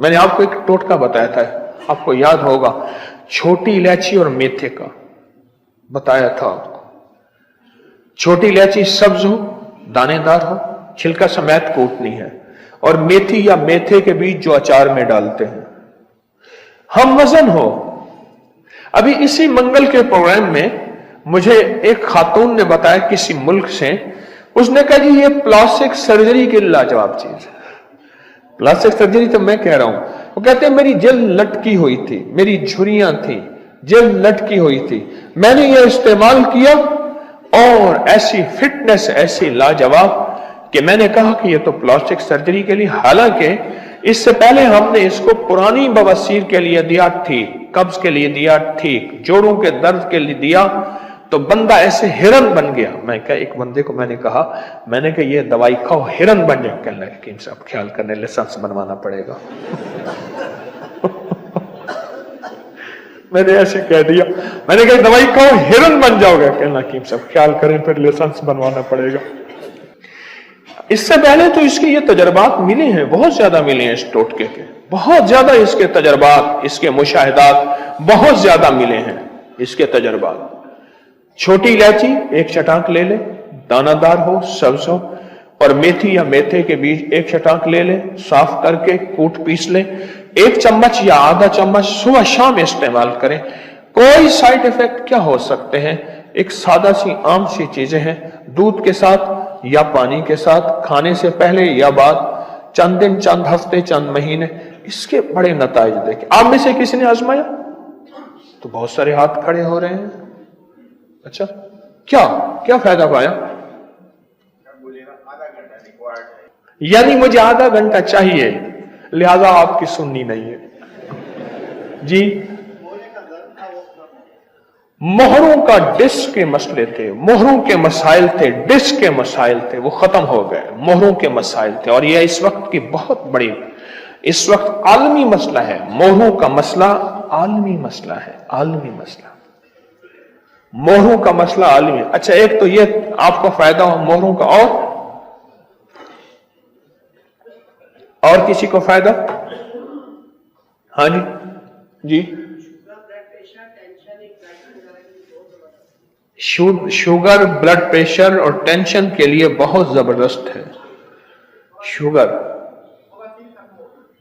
मैंने आपको एक टोटका बताया था, आपको याद होगा, छोटी इलायची और मेथे का बताया था आपको। छोटी इलायची सब्ज हो, दानेदार हो, छिलका समेत कूटनी है, और मेथी या मेथे के बीज जो अचार में डालते हैं। हम वजन हो। अभी इसी मंगल के प्रोग्राम में मुझे एक खातून ने बताया किसी मुल्क से, उसने कहा जी ये प्लास्टिक सर्जरी की लाजवाब चीज है। प्लास्टिक सर्जरी तो मैं कह रहा हूं, वो कहते हैं मेरी जेल लटकी हुई थी, मेरी झुर्रियां थी, जेल लटकी हुई थी, मैंने ये इस्तेमाल किया और ऐसी फिटनेस ऐसी लाजवाब कि मैंने कहा कि ये तो प्लास्टिक सर्जरी के लिए, हालांकि इससे पहले हमने इसको पुरानी बवासीर के लिए दिया ठीक, कब्ज के लिए दिया ठीक, जोड़ों के दर्द के लिए दिया, तो बंदा ऐसे हिरन बन गया। मैं क्या एक बंदे को मैंने कहा ये दवाई खाओ हिरन बन जाए। कहने लगे हकीम साहब ख्याल करने, लाइसेंस बनवाना पड़ेगा। मैंने ऐसे कह दिया, मैंने कहा दवाई खाओ हिरन बन जाओगे। कहना हकीम साहब ख्याल करें, फिर लाइसेंस बनवाना पड़ेगा। इससे पहले तो इसके ये तजर्बात मिले हैं, बहुत ज्यादा मिले हैं, इस टोटके के बहुत ज्यादा, इसके तजर्बात, इसके मुशाहिदात बहुत ज्यादा मिले हैं, इसके तजर्बात। छोटी इलायची एक चटाक ले ले, दानादार हो, सब्ज हो, और मेथी या मेथे के बीज एक चटाक ले ले, साफ करके कूट पीस ले, 1 चम्मच या आधा चम्मच सुबह शाम इस्तेमाल करें। कोई साइड इफेक्ट क्या हो सकते हैं, एक सादा सी आम सी चीजें हैं, दूध के साथ या पानी के साथ, खाने से पहले या बाद, चंद दिन, चंद हफ्ते, चंद महीने, इसके बड़े नताइज देखे। आप में से किसी ने आजमाया? तो बहुत सारे हाथ खड़े हो रहे हैं। अच्छा, क्या क्या फायदा पाया? यानी मुझे आधा घंटा चाहिए, लिहाजा आपकी सुननी नहीं है जी। मोहरों का डिस्क के मसले थे, मोहरों के मसाइल थे, डिस्क के मसाइल थे, वो खत्म हो गए। मोहरों के मसाइल थे, और यह इस वक्त की बहुत बड़ी, इस वक्त आलमी मसला है। मोहरों का मसला आलमी मसला है, आलमी मसला, मोहरों का मसला आलमी। अच्छा, एक तो ये आपको फायदा हो मोहरों का, और किसी को फायदा? हाँ जी जी। शुगर, ब्लड प्रेशर और टेंशन के लिए बहुत जबरदस्त है शुगर।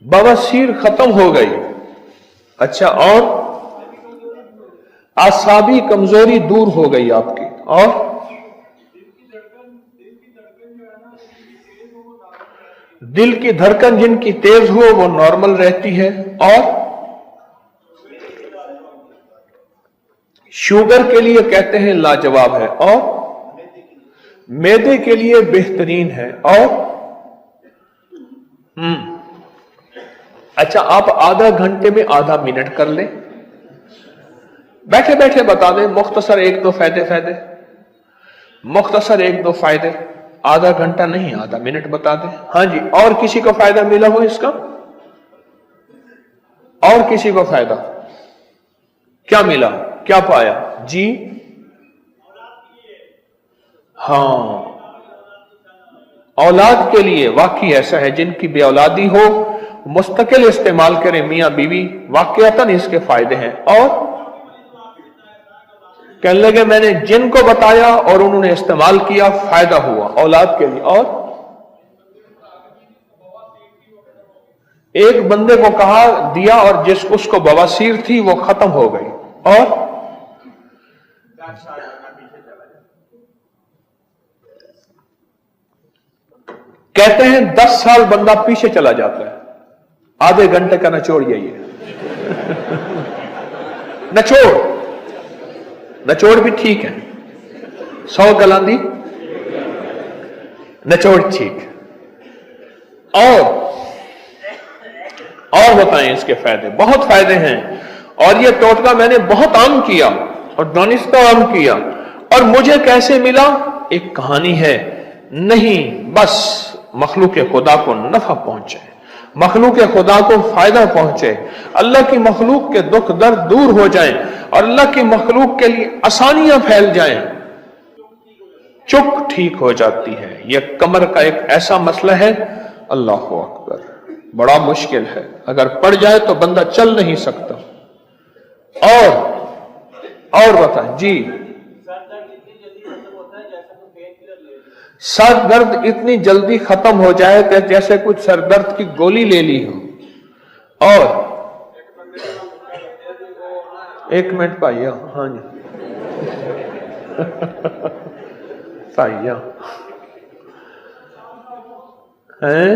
बवासीर खत्म हो गई। अच्छा, और आसाबी कमजोरी दूर हो गई आपकी, और दिल की धड़कन जिनकी तेज हो वो नॉर्मल रहती है, और शुगर के लिए कहते हैं लाजवाब है, और मैदे के लिए बेहतरीन है, और अच्छा, आप आधा घंटे में आधा मिनट कर लें, बैठे बैठे बता दें मुख्तसर 1-2 फायदे, मुख्तसर 1-2 फायदे, आधा घंटा नहीं आधा मिनट बता दें। हाँ जी, और किसी को फायदा मिला हो इसका? और किसी को फायदा क्या मिला, क्या पाया जी? हाँ, औलाद के लिए वाकई ऐसा है, जिनकी बे औलादी हो मुस्तकिल इस्तेमाल करें मियां बीवी, वाकईतन इसके फायदे हैं। और कहने लगे मैंने जिनको बताया और उन्होंने इस्तेमाल किया, फायदा हुआ औलाद के लिए। और एक बंदे को कहा दिया, और जिस उसको बवासीर थी वो खत्म हो गई। और कहते हैं 10 साल बंदा पीछे चला जाता है। आधे घंटे का निचोड़ यही है। निचोड़ भी ठीक है, 100 गलांदी निचोड़ ठीक। और बताएं इसके फायदे, बहुत फायदे हैं। और ये टोटका मैंने बहुत आम किया और दानिस्ता आम किया। और मुझे कैसे मिला, एक कहानी है। नहीं, बस मखलूक खुदा को नफा पहुंचे, मखलूक खुदा को फायदा पहुंचे, अल्लाह की मखलूक के दुख दर्द दूर हो जाएं, और अल्लाह की मखलूक के लिए आसानियां फैल जाएं, चुप ठीक हो जाती है। यह कमर का एक ऐसा मसला है, अल्लाह हू अकबर। बड़ा मुश्किल है, अगर पड़ जाए तो बंदा चल नहीं सकता। और बताएं जी। सर दर्द इतनी जल्दी खत्म हो जाए कि जैसे कुछ सर दर्द की गोली ले ली हो। और एक मिनट भाइया, हाँ जी भाइया हैं,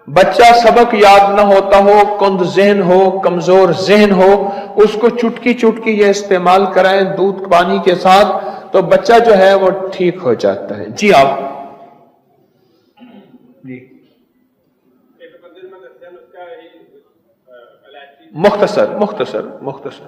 बच्चा सबक याद ना होता हो, कुंद ज़हन हो, कमजोर ज़हन हो, उसको चुटकी चुटकी ये इस्तेमाल कराएं दूध पानी के साथ, तो बच्चा जो है वो ठीक हो जाता है। जी आप जी मुख्तसर मुख्तसर मुख्तसर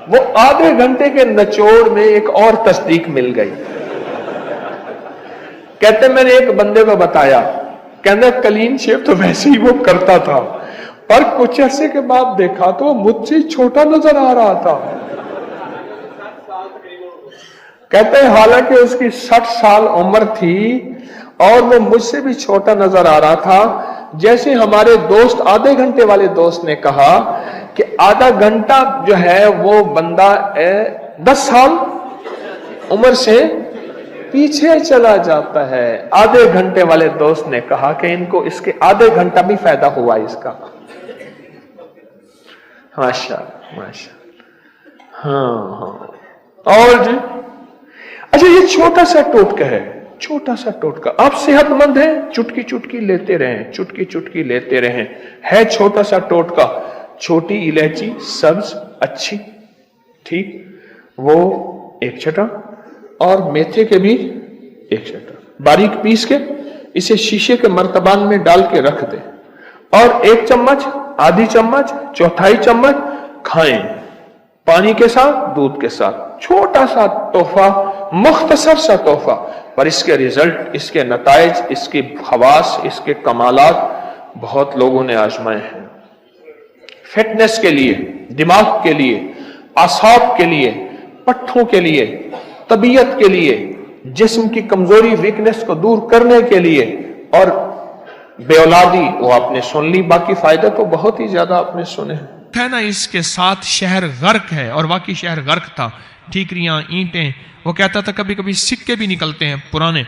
वो आधे घंटे के निचोड़ में एक और तस्दीक मिल गई। कहते मैंने एक बंदे को बताया, कहते क्लीन शेव तो वैसे ही वो करता था, पर कुछ अरसे के बाद देखा तो वो मुझसे छोटा नजर आ रहा था। कहते हैं हालांकि उसकी 60 साल उम्र थी और वो मुझसे भी छोटा नजर आ रहा था। जैसे हमारे दोस्त आधे घंटे वाले दोस्त ने कहा कि आधा घंटा जो है वो बंदा 10 साल उम्र से पीछे चला जाता है। आधे घंटे वाले दोस्त ने कहा कि इनको इसके आधे घंटा भी फायदा हुआ इसका। माशाअल्लाह माशाअल्लाह। हाँ। और जी अच्छा, ये छोटा सा टोटका है, छोटा सा टोटका। आप सेहतमंद हैं, चुटकी चुटकी लेते रहें, चुटकी चुटकी लेते रहें। है छोटा सा टोटका, छोटी इलायची सब्ज अच्छी, ठीक, वो 1 छटा, और मेथे के भी 1 छटा बारीक पीस के इसे शीशे के मर्तबान में डाल के रख दे, और 1 चम्मच, आधी चम्मच, चौथाई चम्मच खाएं, पानी के साथ, दूध के साथ। छोटा सा तोहफा, मुख्तसर सा तोहफा, पर इसके रिजल्ट, इसके नताइज, इसके खवास, इसके कमालात बहुत लोगों ने आजमाए हैं। फिटनेस के लिए, दिमाग के लिए, आसाब के लिए, पट्ठों के लिए, तबीयत के लिए, जिस्म की कमजोरी वीकनेस को दूर करने के लिए, और बेऔलादी वो आपने सुन ली, बाकी फायदे तो बहुत ही ज्यादा आपने सुने हैं ना। इसके साथ शहर गर्क है, और वाकई शहर गर्क था, ठीकरियां, ईंटें। वो कहता था कभी कभी सिक्के भी निकलते हैं पुराने,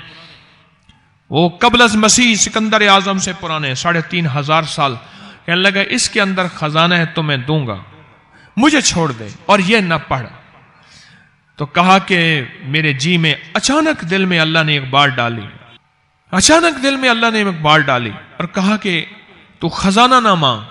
वो कबल मसीह सिकंदर आजम से पुराने, 3500 साल। कहने लगा इसके अंदर खजाना है, तो मैं दूंगा, मुझे छोड़ दे और ये न पढ़। तो कहा कि मेरे जी में अचानक दिल में अल्लाह ने एक बात डाली, अचानक दिल में अल्लाह ने एक बात डाली और कहा कि तू खजाना ना मांग,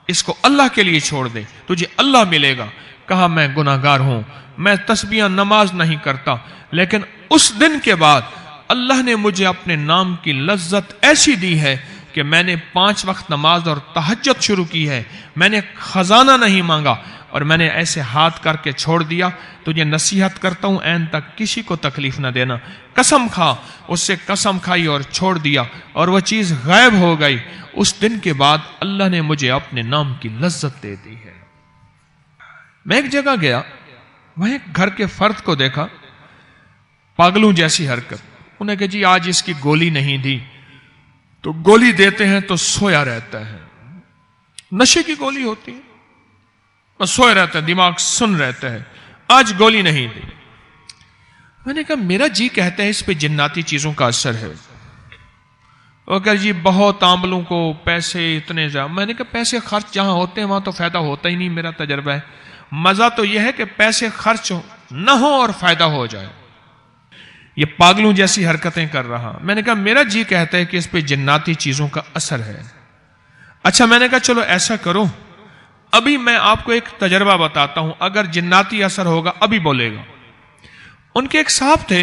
इसको अल्लाह के लिए छोड़ दे, तुझे अल्लाह मिलेगा। कहा मैं गुनाहगार हूं, मैं तस्बीह नमाज नहीं करता, लेकिन उस दिन के बाद अल्लाह ने मुझे अपने नाम की लज्जत ऐसी दी है कि मैंने 5 वक्त नमाज और तहज्जुद शुरू की है। मैंने खजाना नहीं मांगा और मैंने ऐसे हाथ करके छोड़ दिया। तुझे नसीहत करता हूं, ऐन तक किसी को तकलीफ ना देना। कसम खा। उससे कसम खाई और छोड़ दिया, और वह चीज गायब हो गई। उस दिन के बाद अल्लाह ने मुझे अपने नाम की लज्जत दे दी है। मैं एक जगह गया, वहीं घर के फर्द को देखा, पागलों जैसी हरकत। उन्हें कहा जी आज इसकी गोली नहीं दी, तो गोली देते हैं तो सोया रहता है, नशे की गोली होती है, बस सोया रहता है, दिमाग सुन रहता है, आज गोली नहीं दी। मैंने कहा मेरा जी कहता है इस पे जिन्नाती चीजों का असर है। वो कह जी बहुत आंबलों को पैसे इतने ज्यादा। मैंने कहा पैसे खर्च जहां होते हैं वहां तो फायदा होता ही नहीं, मेरा तजर्बा है। मजा तो यह है कि पैसे खर्च न हो और फायदा हो जाए। ये पागलों जैसी हरकतें कर रहा। मैंने कहा मेरा जी कहता है कि इस पे जिन्नाती चीजों का असर है। अच्छा, मैंने कहा चलो ऐसा करो, अभी मैं आपको एक तजर्बा बताता हूं, अगर जिन्नाती असर होगा अभी बोलेगा। उनके एक साहब थे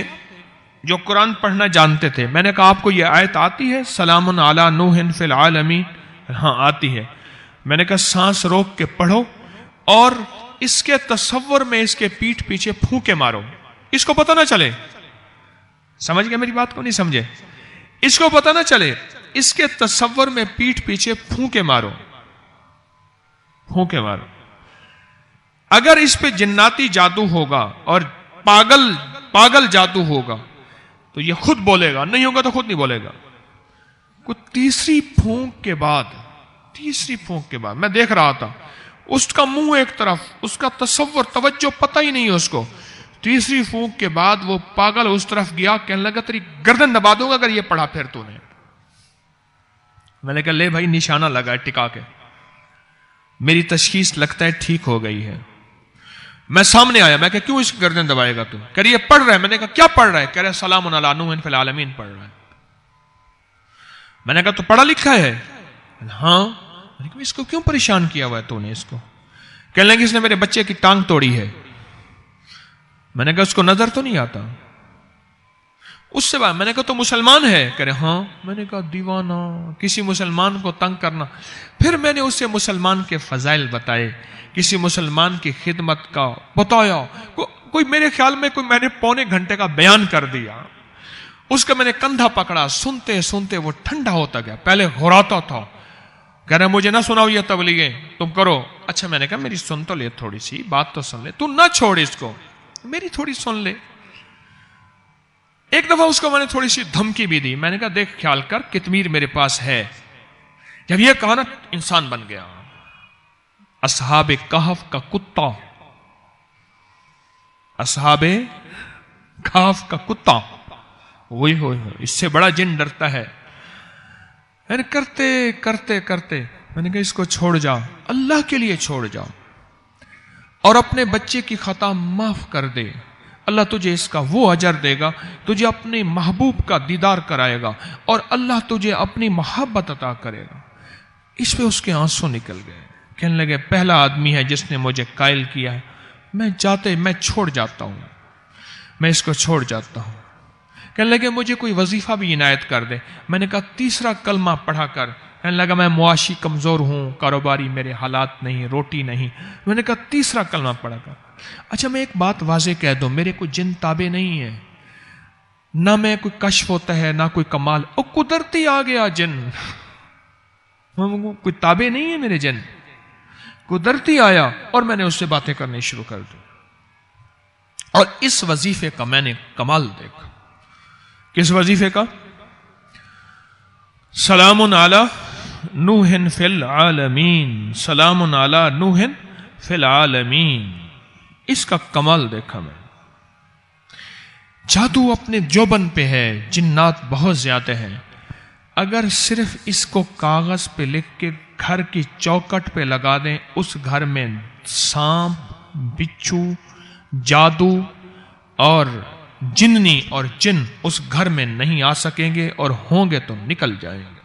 जो कुरान पढ़ना जानते थे। मैंने कहा आपको यह आयत आती है, सलामुन अला नूहिन फिल आलमीन? हाँ आती है। मैंने कहा सांस रोक के पढ़ो और इसके तसव्वुर में इसके पीठ पीछे फूंके मारो, इसको पता ना चले। समझ गए मेरी बात को? नहीं समझे? اس کو پتہ نہ چلے، اس کے تصور میں پیٹھ پیچھے پھونکے مارو، پھونکے مارو۔ اگر اس پہ جناتی جادو ہوگا اور پاگل جادو ہوگا تو یہ خود بولے گا، نہیں ہوگا تو خود نہیں بولے گا۔ کوئی تیسری پھونک کے بعد میں دیکھ رہا تھا، اس کا منہ ایک طرف، اس کا تصور، توجہ پتہ ہی نہیں ہے اس کو۔ تیسری پھونک کے بعد وہ پاگل اس طرف گیا، کہنے لگا تیری گردن دبا دوں گا اگر یہ پڑھا پھر تو نے۔ میں نے کہا لے بھائی نشانہ لگا ہے ٹکا کے، میری تشخیص لگتا ہے ٹھیک ہو گئی ہے۔ میں سامنے آیا، میں کہا کیوں اس کی گردن دبائے گا تو؟ کہہ رہی ہے پڑھ رہا ہے۔ میں نے کہا کیا پڑھ رہا ہے؟ کہہ رہا ہے سلام علی نوح فی العالمین پڑھ رہا ہے۔ میں نے کہا تو پڑھا لکھا ہے؟ ہاں۔ میں نے کہا اس کو کیوں پریشان کیا ہوا ہے تو نے اس کو؟ کہنے لگے اس نے میرے بچے کی ٹانگ توڑی ہے۔ میں نے کہا اس کو نظر تو نہیں آتا؟ اس سے بعد میں نے کہا تو مسلمان ہے؟ کہہ رہے ہاں۔ میں نے کہا دیوانہ، کسی مسلمان کو تنگ کرنا۔ پھر میں نے اسے مسلمان کے فضائل بتائے، کسی مسلمان کی خدمت کا بتایا، کوئی میرے خیال میں میں نے پونے گھنٹے کا بیان کر دیا۔ اس کا میں نے کندھا پکڑا، سنتے سنتے وہ ٹھنڈا ہوتا گیا۔ پہلے گھراتا تھا، کہہ رہے مجھے نہ سناؤ یہ تبلیغیں، تم کرو۔ اچھا میں نے کہا میری سن تو لے، تھوڑی سی بات تو سن لے، تو نہ چھوڑ اس کو، میری تھوڑی سن لے۔ ایک دفعہ اس کو میں نے تھوڑی سی دھمکی بھی دی۔ میں نے کہا دیکھ خیال کر، کتمیر میرے پاس ہے۔ جب یہ کہا نا انسان بن گیا، اصحاب کہف کا کتا، اصحاب کہف کا کتا، وہی ہو، اس سے بڑا جن ڈرتا ہے۔ میں نے کرتے میں نے کہا اس کو چھوڑ جا، اللہ کے لیے چھوڑ جا، اور اپنے بچے کی خطا معاف کر دے، اللہ تجھے اس کا وہ اجر دے گا، تجھے اپنے محبوب کا دیدار کرائے گا، اور اللہ تجھے اپنی محبت عطا کرے گا۔ اس پہ اس کے آنسو نکل گئے، کہنے لگے پہلا آدمی ہے جس نے مجھے قائل کیا ہے، میں چھوڑ جاتا ہوں، میں اس کو چھوڑ جاتا ہوں۔ کہنے لگے مجھے کوئی وظیفہ بھی عنایت کر دے۔ میں نے کہا تیسرا کلمہ پڑھا کر۔ کہنے لگا میں معاشی کمزور ہوں، کاروباری میرے حالات نہیں، روٹی نہیں۔ میں نے کہا تیسرا کلمہ پڑھا کر۔ اچھا میں ایک بات واضح کہہ دوں، میرے کوئی جن تابع نہیں ہے، نہ میں کوئی کشف ہوتا ہے نہ کوئی کمال، او قدرتی آ گیا جن، کوئی تابع نہیں ہے میرے جن، قدرتی آیا اور میں نے اس سے باتیں کرنی شروع کر دی۔ اور اس وظیفے کا میں نے کمال دیکھا۔ کس وظیفے کا؟ سلام علی نوح فی العالمین، سلام علی نوح فی العالمین، اس کا کمال دیکھا میں۔ جادو اپنے جوبن پہ ہے، جنات بہت زیادہ ہیں، اگر صرف اس کو کاغذ پہ لکھ کے گھر کی چوکٹ پہ لگا دیں، اس گھر میں سانپ، بچھو، جادو اور جننی اور جن اس گھر میں نہیں آ سکیں گے، اور ہوں گے تو نکل جائیں گے۔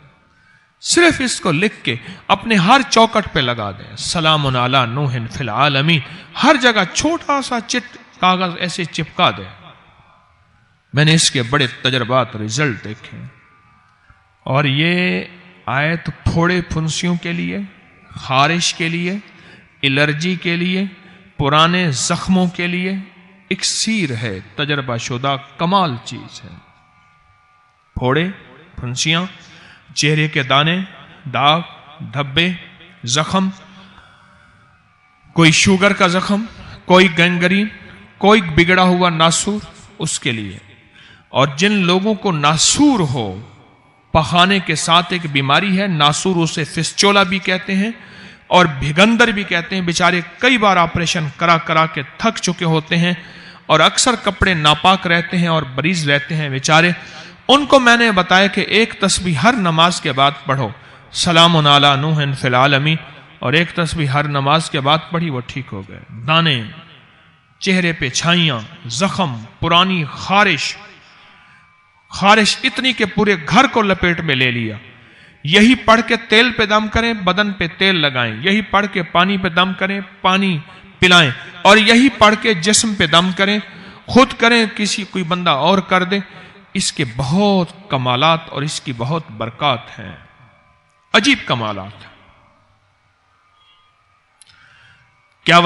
صرف اس کو لکھ کے اپنے ہر چوکٹ پہ لگا دیں، سلام علی نوح فی العالمین، ہر جگہ چھوٹا سا چٹ کاغذ ایسے چپکا دیں۔ میں نے اس کے بڑے تجربات، رزلٹ دیکھے، اور یہ آیت پھوڑے پھنسیوں کے لیے، خارش کے لیے، الرجی کے لیے، پرانے زخموں کے لیے اکسیر ہے، تجربہ شدہ کمال چیز ہے۔ پھوڑے، پھنسیاں، چہرے کے دانے، داغ، دھبے، زخم، کوئی شوگر کا زخم، کوئی گینگرین، کوئی بگڑا ہوا ناسور، اس کے لیے۔ اور جن لوگوں کو ناسور ہو، پخانے کے ساتھ ایک بیماری ہے، ناسور اسے فسچولا بھی کہتے ہیں اور بھگندر بھی کہتے ہیں، بیچارے کئی بار آپریشن کرا کے تھک چکے ہوتے ہیں، اور اکثر کپڑے ناپاک رہتے ہیں اور مریض رہتے ہیں بیچارے۔ ان کو میں نے بتایا کہ ایک تسبیح ہر نماز کے بعد پڑھو، سلام علی نوح فی العالمین، اور ایک تسبیح ہر نماز کے بعد پڑھی، وہ ٹھیک ہو گئے۔ دانے، چہرے پہ چھائیاں، زخم، پرانی خارش اتنی کہ پورے گھر کو لپیٹ میں لے لیا۔ یہی پڑھ کے تیل پہ دم کریں، بدن پہ تیل لگائیں، یہی پڑھ کے پانی پہ دم کریں، پانی پلائیں، اور یہی پڑھ کے جسم پہ دم کریں، خود کریں، کوئی بندہ اور کر دے۔ اس کے بہت کمالات اور اس کی بہت برکات ہیں، عجیب کمالات ہیں۔ کیا